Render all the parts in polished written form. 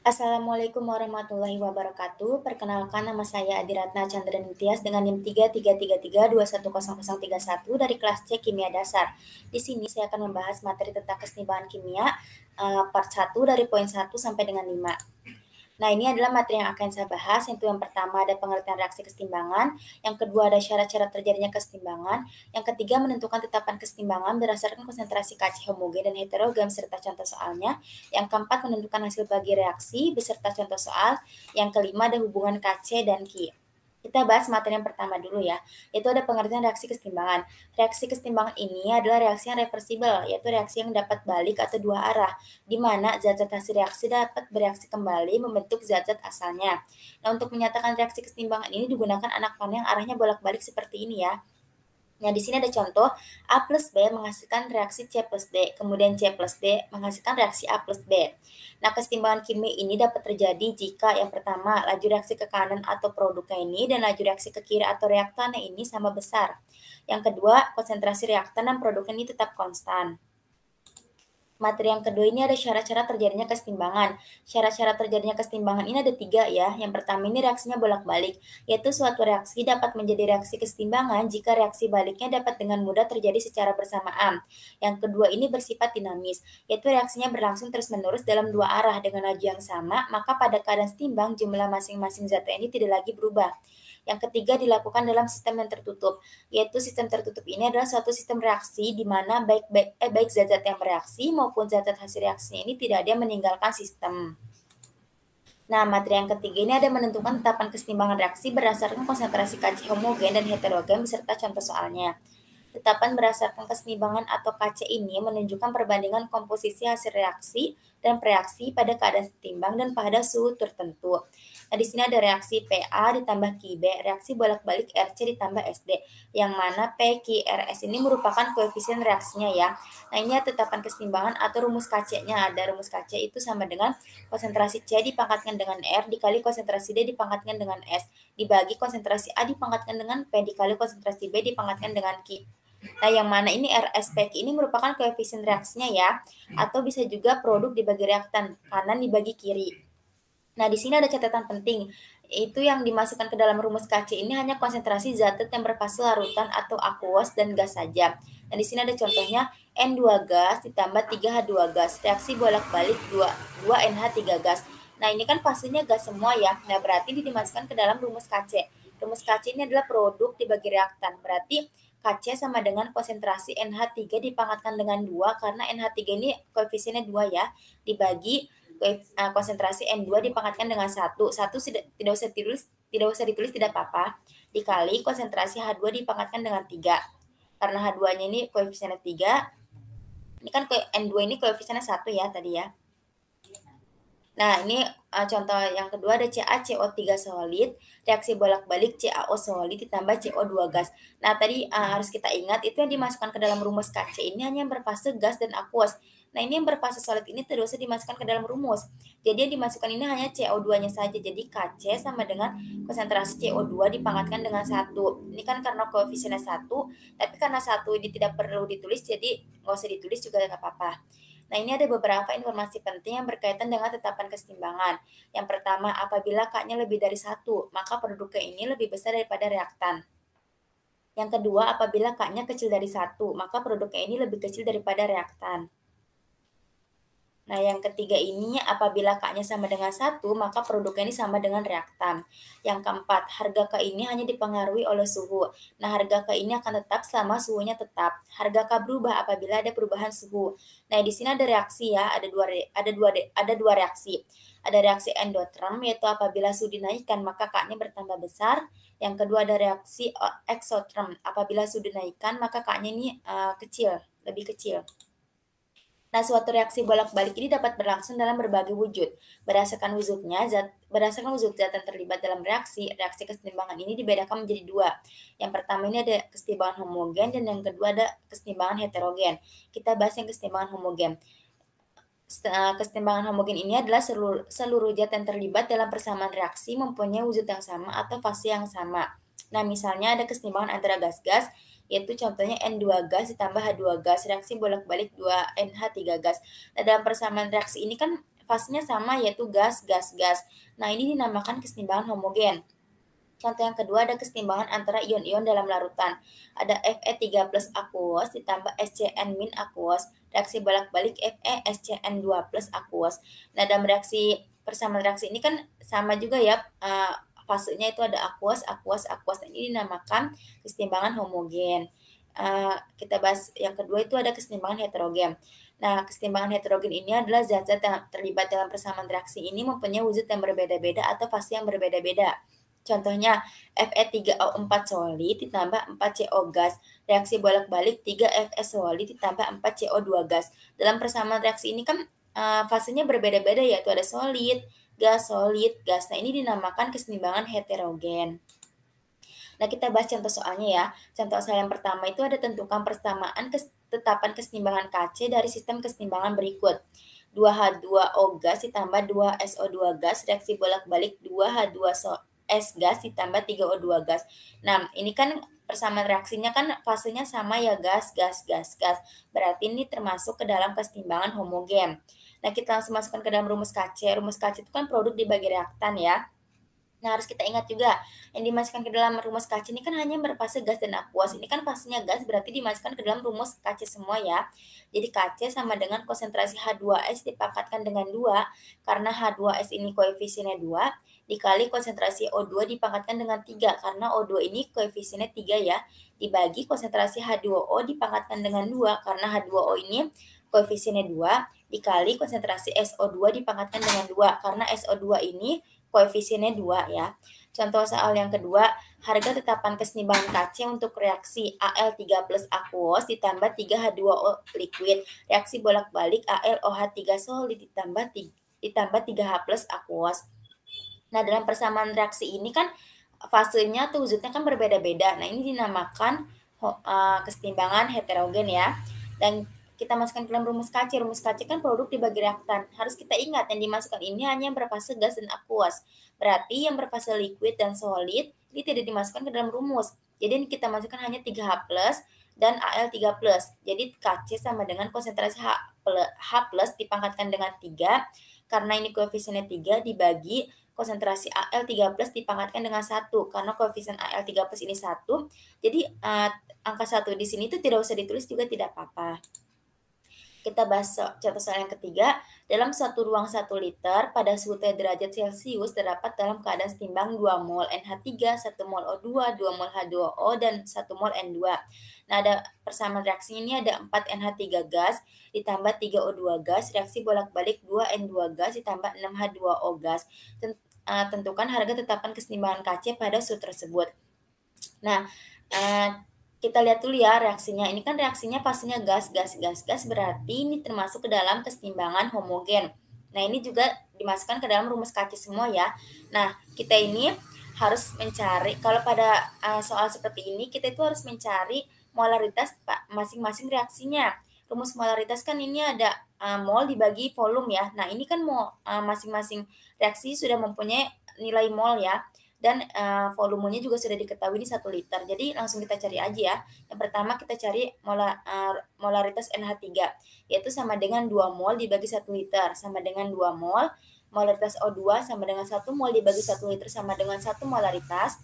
Assalamualaikum warahmatullahi wabarakatuh. Perkenalkan nama saya Adiratna Chandra Nitias dengan NIM 33332100031 dari kelas C Kimia Dasar. Di sini saya akan membahas materi tentang keseimbangan kimia part 1 dari poin 1 sampai dengan 5. Nah, ini adalah materi yang akan saya bahas. Yang pertama ada pengertian reaksi keseimbangan, yang kedua ada syarat-syarat terjadinya keseimbangan, yang ketiga menentukan tetapan keseimbangan berdasarkan konsentrasi Kc homogen dan heterogen beserta contoh soalnya, yang keempat menentukan hasil bagi reaksi beserta contoh soal, yang kelima ada hubungan Kc dan Ki. Kita bahas materi yang pertama dulu ya, yaitu ada pengertian reaksi keseimbangan. Reaksi keseimbangan ini adalah reaksi yang reversibel, yaitu reaksi yang dapat balik atau dua arah, di mana zat-zat hasil reaksi dapat bereaksi kembali membentuk zat-zat asalnya. Nah, untuk menyatakan reaksi keseimbangan ini digunakan anak panah yang arahnya bolak-balik seperti ini ya. Nah, di sini ada contoh, A plus B menghasilkan reaksi C plus D, kemudian C plus D menghasilkan reaksi A plus B. Nah, keseimbangan kimia ini dapat terjadi jika yang pertama, laju reaksi ke kanan atau produknya ini dan laju reaksi ke kiri atau reaktannya ini sama besar. Yang kedua, konsentrasi reaktan dan produknya ini tetap konstan. Materi yang kedua ini ada syarat-syarat terjadinya keseimbangan. Syarat-syarat terjadinya keseimbangan ini ada tiga ya. Yang pertama ini reaksinya bolak-balik, yaitu suatu reaksi dapat menjadi reaksi keseimbangan jika reaksi baliknya dapat dengan mudah terjadi secara bersamaan. Yang kedua ini bersifat dinamis, yaitu reaksinya berlangsung terus-menerus dalam dua arah dengan laju yang sama, maka pada keadaan seimbang jumlah masing-masing zat ini tidak lagi berubah. Yang ketiga dilakukan dalam sistem yang tertutup, yaitu sistem tertutup ini adalah suatu sistem reaksi di mana baik zat-zat yang bereaksi maupun zat-zat hasil reaksinya ini tidak ada yang meninggalkan sistem. Nah, materi yang ketiga ini ada menentukan tetapan keseimbangan reaksi berdasarkan konsentrasi Kc homogen dan heterogen beserta contoh soalnya. Tetapan berdasarkan keseimbangan atau Kc ini menunjukkan perbandingan komposisi hasil reaksi dan reaksi pada keadaan seimbang dan pada suhu tertentu. Nah, di sini ada reaksi Pa ditambah Qb, reaksi bolak-balik Rc ditambah Sd, yang mana P, Q, Rs ini merupakan koefisien reaksinya ya. Nah, ini tetapan keseimbangan atau rumus Kc-nya. Ada rumus Kc itu sama dengan konsentrasi C dipangkatkan dengan R dikali konsentrasi D dipangkatkan dengan S, dibagi konsentrasi A dipangkatkan dengan P dikali konsentrasi B dipangkatkan dengan Q. Nah, yang mana ini RSPQ ini merupakan koefisien reaksinya ya, atau bisa juga produk dibagi reaktan, kanan dibagi kiri. Nah, di sini ada catatan penting, itu yang dimasukkan ke dalam rumus Kc ini hanya konsentrasi zat yang berfase larutan atau aqueous dan gas saja. Nah, di sini ada contohnya N2 gas ditambah 3H2 gas, reaksi bolak-balik 2NH3 gas. Nah, ini kan fasenya gas semua ya. Nah, berarti ini dimasukkan ke dalam rumus Kc. Rumus Kc ini adalah produk dibagi reaktan. Berarti Kc sama dengan konsentrasi NH3 dipangkatkan dengan 2 karena NH3 ini koefisiennya 2 ya, dibagi konsentrasi N2 dipangkatkan dengan 1. 1 tidak usah ditulis tidak apa-apa, dikali konsentrasi H2 dipangkatkan dengan 3. Karena H2-nya ini koefisiennya 3, ini kan N2 ini koefisiennya 1 ya tadi ya. Nah, ini contoh yang kedua ada CaCO3 solid, reaksi bolak-balik CaO solid ditambah CO2 gas. Nah, tadi harus kita ingat itu yang dimasukkan ke dalam rumus Kc ini hanya yang berfase gas dan aqueous. Nah, ini yang berfase solid ini tidak usah dimasukkan ke dalam rumus. Jadi yang dimasukkan ini hanya CO2-nya saja. Jadi Kc sama dengan konsentrasi CO2 dipangkatkan dengan 1. Ini kan karena koefisiennya 1, tapi karena 1 ini tidak perlu ditulis, jadi nggak usah ditulis juga nggak apa-apa. Nah, ini ada beberapa informasi penting yang berkaitan dengan tetapan keseimbangan. Yang pertama, apabila K-nya lebih dari 1, maka produknya ini lebih besar daripada reaktan. Yang kedua, apabila K-nya kecil dari 1, maka produknya ini lebih kecil daripada reaktan. Nah, yang ketiga ini apabila K-nya sama dengan 1, maka produknya ini sama dengan reaktan. Yang keempat, harga K ini hanya dipengaruhi oleh suhu. Nah, harga K ini akan tetap selama suhunya tetap. Harga K berubah apabila ada perubahan suhu. Nah, di sini ada reaksi ya, ada dua reaksi. Ada reaksi endoterm, yaitu apabila suhu dinaikkan maka K-nya bertambah besar. Yang kedua ada reaksi exotherm, apabila suhu dinaikkan maka K-nya ini kecil, lebih kecil. Nah, suatu reaksi bolak-balik ini dapat berlangsung dalam berbagai wujud. Berdasarkan wujud zat yang terlibat dalam reaksi keseimbangan ini dibedakan menjadi dua. Yang pertama ini ada keseimbangan homogen dan yang kedua ada keseimbangan heterogen. Kita bahas yang keseimbangan homogen. Keseimbangan homogen ini adalah seluruh zat yang terlibat dalam persamaan reaksi mempunyai wujud yang sama atau fase yang sama. Nah, misalnya ada keseimbangan antara gas-gas, yaitu contohnya N2 gas ditambah H2 gas, reaksi bolak-balik 2NH3 gas. Nah, dalam persamaan reaksi ini kan fasenya sama yaitu gas, gas, gas. Nah, ini dinamakan kesetimbangan homogen. Contoh yang kedua ada kesetimbangan antara ion-ion dalam larutan. Ada Fe3+ aqueous ditambah SCN- aqueous. Reaksi bolak-balik FeSCN2+ aqueous. Nah, dalam reaksi persamaan reaksi ini kan sama juga ya, fasenya itu ada aqueous, aqueous, aqueous. Ini dinamakan kesetimbangan homogen. Kita bahas yang kedua itu ada kesetimbangan heterogen. Nah, kesetimbangan heterogen ini adalah zat-zat yang terlibat dalam persamaan reaksi ini mempunyai wujud yang berbeda-beda atau fase yang berbeda-beda. Contohnya, Fe3O4 solid ditambah 4CO gas. Reaksi bolak-balik 3Fs solid ditambah 4CO2 gas. Dalam persamaan reaksi ini kan fasenya berbeda-beda yaitu ada solid, gas, solid, gas. Nah, ini dinamakan kesetimbangan heterogen. Nah, kita bahas contoh soalnya ya. Contoh soal yang pertama itu ada tentukan persamaan tetapan kesetimbangan Kc dari sistem kesetimbangan berikut. 2H2O gas ditambah 2SO2 gas, reaksi bolak-balik 2H2S gas ditambah 3O2 gas. Nah, ini kan persamaan reaksinya kan fasenya sama ya, gas, gas, gas, gas. Berarti ini termasuk ke dalam kesetimbangan homogen. Nah, kita langsung masukkan ke dalam rumus Kc. Rumus Kc itu kan produk dibagi reaktan ya. Nah, harus kita ingat juga, yang dimasukkan ke dalam rumus Kc ini kan hanya berfase gas dan aqueous. Ini kan fasenya gas, berarti dimasukkan ke dalam rumus Kc semua ya. Jadi Kc sama dengan konsentrasi H2S dipangkatkan dengan 2, karena H2S ini koefisiennya 2, dikali konsentrasi O2 dipangkatkan dengan 3, karena O2 ini koefisiennya 3 ya, dibagi konsentrasi H2O dipangkatkan dengan 2, karena H2O ini koefisiennya 2, dikali konsentrasi SO2 dipangkatkan dengan 2, karena SO2 ini koefisiennya 2 ya. Contoh soal yang kedua, harga tetapan kesetimbangan Kc untuk reaksi Al3+ aqueous ditambah 3H2O liquid. Reaksi bolak-balik AlOH3 solid ditambah 3H+ aqueous. Nah, dalam persamaan reaksi ini kan fasenya atau wujudnya kan berbeda-beda. Nah, ini dinamakan kesetimbangan heterogen ya. Dan kita masukkan ke dalam rumus Kc. Rumus Kc kan produk dibagi reaktan. Harus kita ingat yang dimasukkan ini hanya yang berfase gas dan aqueous. Berarti yang berfase liquid dan solid ini tidak dimasukkan ke dalam rumus. Jadi kita masukkan hanya 3H+ dan Al3+. Jadi Kc sama dengan konsentrasi H+ dipangkatkan dengan 3, karena ini koefisiennya 3 dibagi konsentrasi Al3+ dipangkatkan dengan 1, karena koefisien Al3+ ini 1. Jadi angka 1 di sini itu tidak usah ditulis juga tidak apa-apa. Kita bahas contoh soal yang ketiga. Dalam satu ruang 1 liter pada suhu T derajat Celcius terdapat dalam keadaan setimbang 2 mol NH3, 1 mol O2, 2 mol H2O, dan 1 mol N2. Nah, ada persamaan reaksi ini ada 4 NH3 gas ditambah 3 O2 gas, reaksi bolak-balik 2 N2 gas ditambah 6 H2O gas. Tentukan harga tetapan kesetimbangan Kc pada suhu tersebut. Nah, kita lihat dulu ya reaksinya. Ini kan reaksinya fasenya gas, gas, gas, gas, berarti ini termasuk ke dalam kesetimbangan homogen. Nah, ini juga dimasukkan ke dalam rumus Kc semua ya. Nah, kita ini harus mencari, kalau pada soal seperti ini, kita itu harus mencari molaritas masing-masing reaksinya. Rumus molaritas kan ini ada mol dibagi volume ya. Nah, ini kan masing-masing reaksi sudah mempunyai nilai mol ya. Dan volumenya juga sudah diketahui di 1 liter. Jadi langsung kita cari aja ya. Yang pertama kita cari molaritas NH3, yaitu sama dengan 2 mol dibagi 1 liter, sama dengan 2 mol. Molaritas O2 sama dengan 1 mol dibagi 1 liter sama dengan 1 molaritas.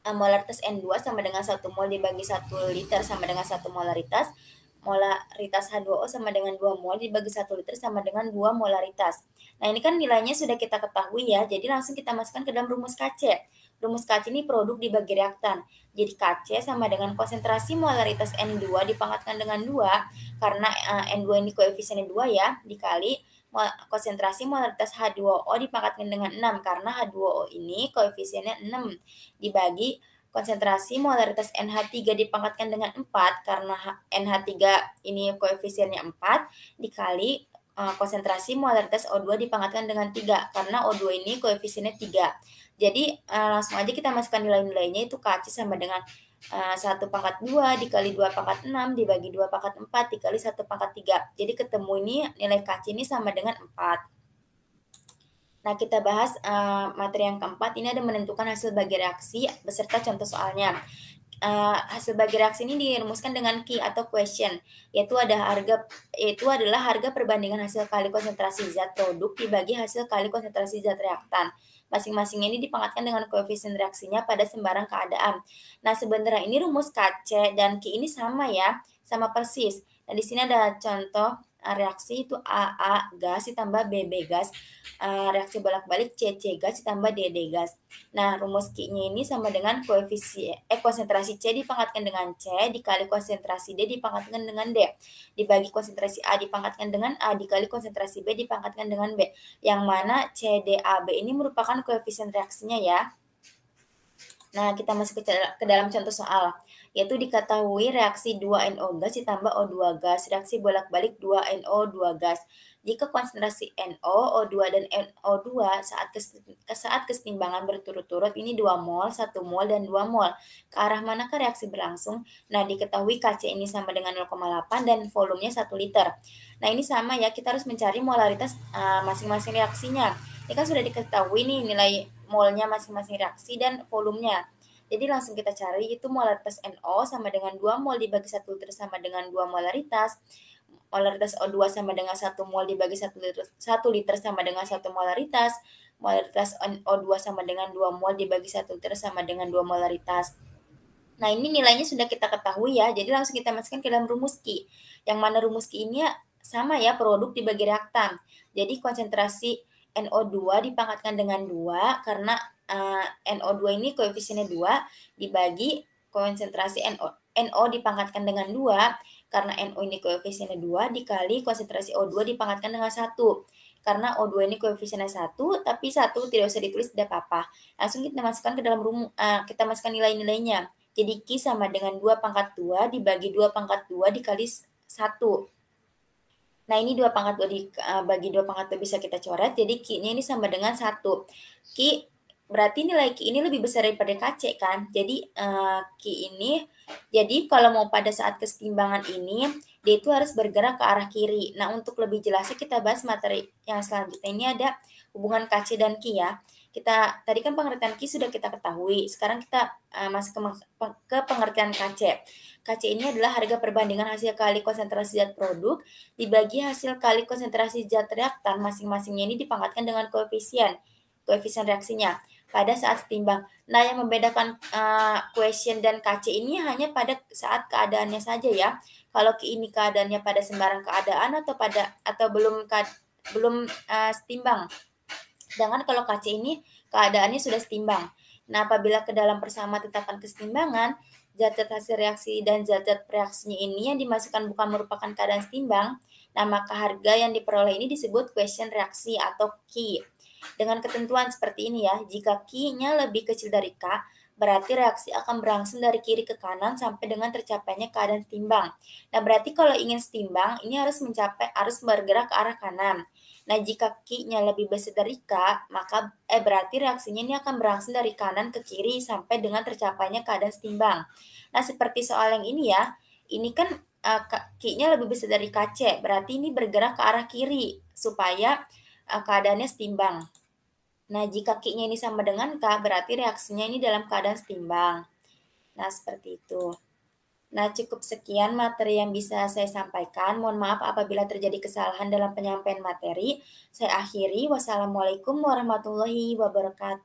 Molaritas N2 sama dengan 1 mol dibagi 1 liter sama dengan 1 molaritas. Molaritas H2O sama dengan 2 mol dibagi 1 liter sama dengan 2 molaritas. Nah, ini kan nilainya sudah kita ketahui ya, jadi langsung kita masukkan ke dalam rumus Kc. Rumus Kc ini produk dibagi reaktan. Jadi Kc sama dengan konsentrasi molaritas N2 dipangkatkan dengan 2, karena N2 ini koefisiennya 2 ya, dikali konsentrasi molaritas H2O dipangkatkan dengan 6, karena H2O ini koefisiennya 6, dibagi konsentrasi molaritas NH3 dipangkatkan dengan 4, karena NH3 ini koefisiennya 4, dikali konsentrasi molaritas O2 dipangkatkan dengan 3, karena O2 ini koefisiennya 3. Jadi langsung aja kita masukkan nilai-nilainya, itu Kc sama dengan 1 pangkat 2 dikali 2 pangkat 6 dibagi 2 pangkat 4 dikali 1 pangkat 3. Jadi ketemu ini nilai Kc ini sama dengan 4. Nah, kita bahas materi yang keempat. Ini ada menentukan hasil bagi reaksi beserta contoh soalnya. hasil bagi reaksi ini dirumuskan dengan Q atau question, yaitu adalah harga perbandingan hasil kali konsentrasi zat produk dibagi hasil kali konsentrasi zat reaktan. Masing-masing ini dipangkatkan dengan koefisien reaksinya pada sembarang keadaan. Nah, sebenarnya ini rumus Kc dan Q ini sama ya, sama persis. Nah, di sini ada contoh reaksi itu AA gas ditambah BB gas, reaksi bolak-balik CC gas ditambah DD gas. Nah, rumus Q-nya ini sama dengan konsentrasi C dipangkatkan dengan C dikali konsentrasi D dipangkatkan dengan D, dibagi konsentrasi A dipangkatkan dengan A dikali konsentrasi B dipangkatkan dengan B, yang mana CDAB ini merupakan koefisien reaksinya ya. Nah, kita masuk ke dalam contoh soal, yaitu diketahui reaksi 2NO gas ditambah O2 gas, reaksi bolak-balik 2NO2 gas. Jika konsentrasi NO, O2 dan NO2 saat kesetimbangan berturut-turut ini 2 mol, 1 mol, dan 2 mol. Ke arah manakah reaksi berlangsung? Nah, diketahui Kc ini sama dengan 0,8 dan volumenya 1 liter. Nah, ini sama ya, kita harus mencari molaritas masing-masing reaksinya. Ini kan sudah diketahui nih nilai molnya masing-masing reaksi dan volumenya. Jadi langsung kita cari itu molaritas NO sama dengan 2 mol dibagi 1 liter sama dengan 2 molaritas. Molaritas O2 sama dengan 1 mol dibagi 1 liter sama dengan 1 molaritas. Molaritas O2 sama dengan 2 mol dibagi 1 liter sama dengan 2 molaritas. Nah, ini nilainya sudah kita ketahui ya. Jadi langsung kita masukkan ke dalam rumus Q. Yang mana rumus Q ini sama ya, produk dibagi reaktan. Jadi konsentrasi NO2 dipangkatkan dengan 2 karena NO2 ini koefisiennya 2 dibagi konsentrasi NO dipangkatkan dengan 2 karena NO ini koefisiennya 2 dikali konsentrasi O2 dipangkatkan dengan 1. Karena O2 ini koefisiennya 1, tapi 1 tidak usah ditulis, tidak apa-apa. Langsung kita masukkan ke dalam rumus, kita masukkan nilai-nilainya. Jadi Q sama dengan 2 pangkat 2 dibagi 2 pangkat 2 dikali 1. Nah, ini 2 pangkat 2 dibagi 2 pangkat 2 bisa kita coret, jadi Q-nya ini sama dengan 1. Q, berarti nilai Q ini lebih besar daripada Kc kan? Jadi Q ini, jadi kalau mau pada saat kesetimbangan ini, dia itu harus bergerak ke arah kiri. Nah, untuk lebih jelasnya kita bahas materi yang selanjutnya. Ini ada hubungan Kc dan Q ya. Tadi kan pengertian Q sudah kita ketahui, sekarang kita masuk ke pengertian Kc. Kc ini adalah harga perbandingan hasil kali konsentrasi zat produk dibagi hasil kali konsentrasi zat reaktan, masing-masingnya ini dipangkatkan dengan koefisien reaksinya pada saat setimbang. Nah, yang membedakan question dan Kc ini hanya pada saat keadaannya saja ya. Kalau ini keadaannya pada sembarang keadaan atau belum setimbang. Sedangkan kalau Kc ini keadaannya sudah setimbang. Nah, apabila ke dalam persamaan tetapkan kesetimbangan, zat-zat hasil reaksi dan zat-zat reaksinya ini yang dimasukkan bukan merupakan keadaan setimbang, nah maka harga yang diperoleh ini disebut question reaksi atau Q. Dengan ketentuan seperti ini ya, jika Q-nya lebih kecil dari K, berarti reaksi akan berlangsung dari kiri ke kanan sampai dengan tercapainya keadaan setimbang. Nah, berarti kalau ingin setimbang, ini harus bergerak ke arah kanan. Nah, jika Q-nya lebih besar dari K, maka berarti reaksinya ini akan berlangsung dari kanan ke kiri sampai dengan tercapainya keadaan setimbang. Nah, seperti soal yang ini ya, ini kan Q-nya lebih besar dari Kc, berarti ini bergerak ke arah kiri supaya keadaannya setimbang. Nah, jika Q-nya ini sama dengan K, berarti reaksinya ini dalam keadaan setimbang. Nah, seperti itu. Nah, cukup sekian materi yang bisa saya sampaikan. Mohon maaf apabila terjadi kesalahan dalam penyampaian materi. Saya akhiri. Wassalamualaikum warahmatullahi wabarakatuh.